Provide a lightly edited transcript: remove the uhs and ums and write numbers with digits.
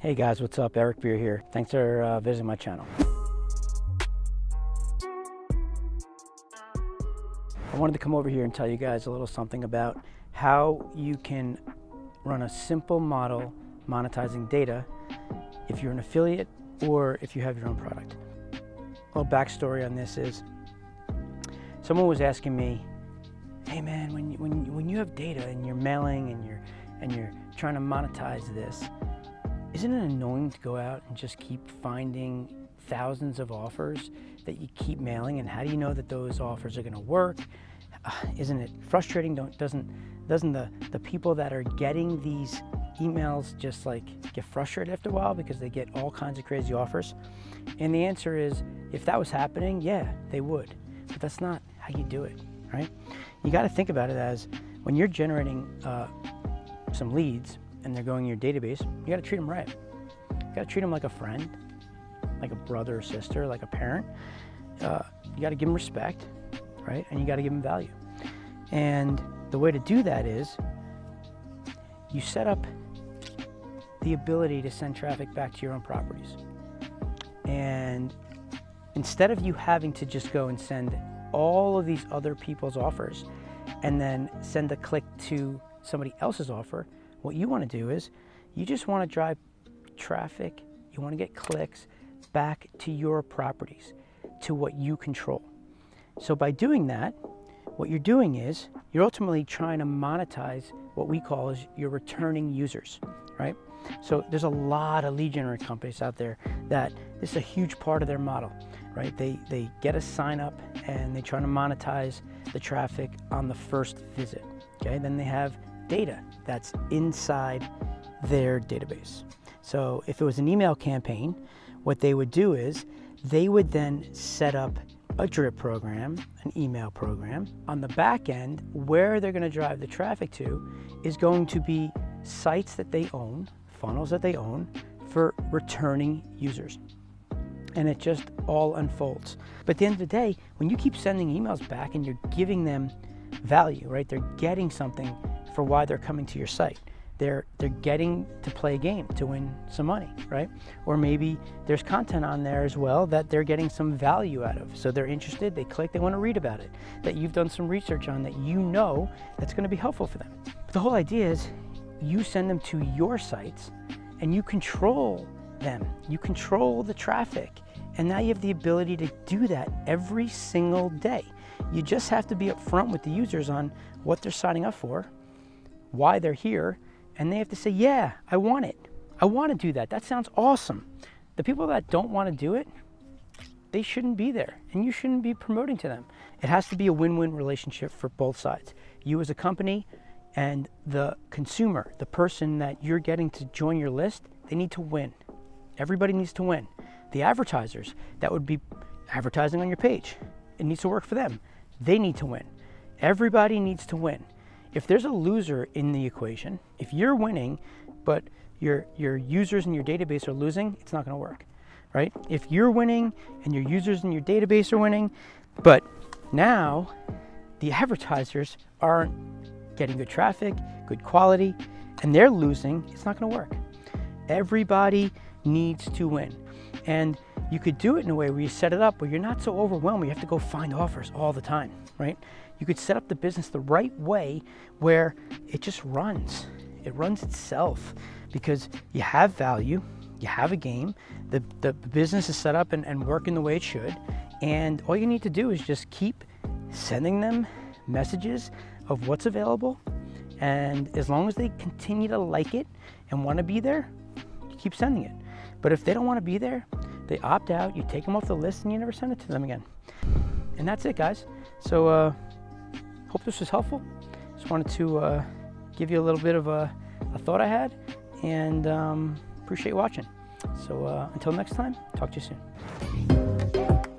Hey guys, what's up? Eric Beer here. Thanks for visiting my channel. I wanted to come over here and tell you guys a little something about how you can run a simple model monetizing data if you're an affiliate or if you have your own product. A little backstory on this is someone was asking me, hey man, when you have data and you're mailing and you're trying to monetize this, isn't it annoying to go out and just keep finding thousands of offers that you keep mailing, and how do you know that those offers are going to work? Isn't it frustrating? Doesn't the people that are getting these emails just like get frustrated after a while because they get all kinds of crazy offers? And the answer is, if that was happening, yeah, they would. But that's not how you do it, right? You got to think about it as when you're generating some leads and they're going in your database, you got to treat them right. You got to treat them like a friend, like a brother or sister, like a parent. You got to give them respect, right? And you got to give them value. And the way to do that is you set up the ability to send traffic back to your own properties. And instead of you having to just go and send all of these other people's offers and then send a click to somebody else's offer, what you want to do is you just want to drive traffic, you want to get clicks back to your properties, to what you control. So by doing that, what you're doing is you're ultimately trying to monetize what we call as your returning users, right? So there's a lot of lead generator companies out there that this is a huge part of their model, right? They get a sign up and they try to monetize the traffic on the first visit, okay? Then they have data that's inside their database. So if it was an email campaign, what they would do is they would then set up a drip program, an email program. On the back end, where they're going to drive the traffic to is going to be sites that they own, funnels that they own for returning users. And it just all unfolds. But at the end of the day, when you keep sending emails back and you're giving them value, right? They're getting something for why they're coming to your site. They're getting to play a game to win some money, right? Or maybe there's content on there as well that they're getting some value out of. So they're interested, they click, they want to read about it, that you've done some research on, that you know that's going to be helpful for them. But the whole idea is you send them to your sites and you control them. You control the traffic. And now you have the ability to do that every single day. You just have to be upfront with the users on what they're signing up for, why they're here, and they have to say, yeah, I want it. I want to do that. That sounds awesome. The people that don't want to do it, they shouldn't be there, and you shouldn't be promoting to them. It has to be a win-win relationship for both sides. You as a company and the consumer, the person that you're getting to join your list, they need to win. Everybody needs to win. The advertisers that would be advertising on your page, it needs to work for them. They need to win. Everybody needs to win. If there's a loser in the equation, if you're winning, but your users in your database are losing, it's not going to work, right? If you're winning and your users in your database are winning, but now the advertisers aren't getting good traffic, good quality, and they're losing, it's not going to work. Everybody needs to win. And you could do it in a way where you set it up where you're not so overwhelmed where you have to go find offers all the time, right? You could set up the business the right way where it just runs. It runs itself because you have value, you have a game, the business is set up and working the way it should, and all you need to do is just keep sending them messages of what's available, and as long as they continue to like it and want to be there, you keep sending it. But if they don't want to be there, they opt out, you take them off the list, and you never send it to them again. And that's it, guys. So hope this was helpful. Just wanted to give you a little bit of a thought I had, and appreciate you watching. So until next time, talk to you soon.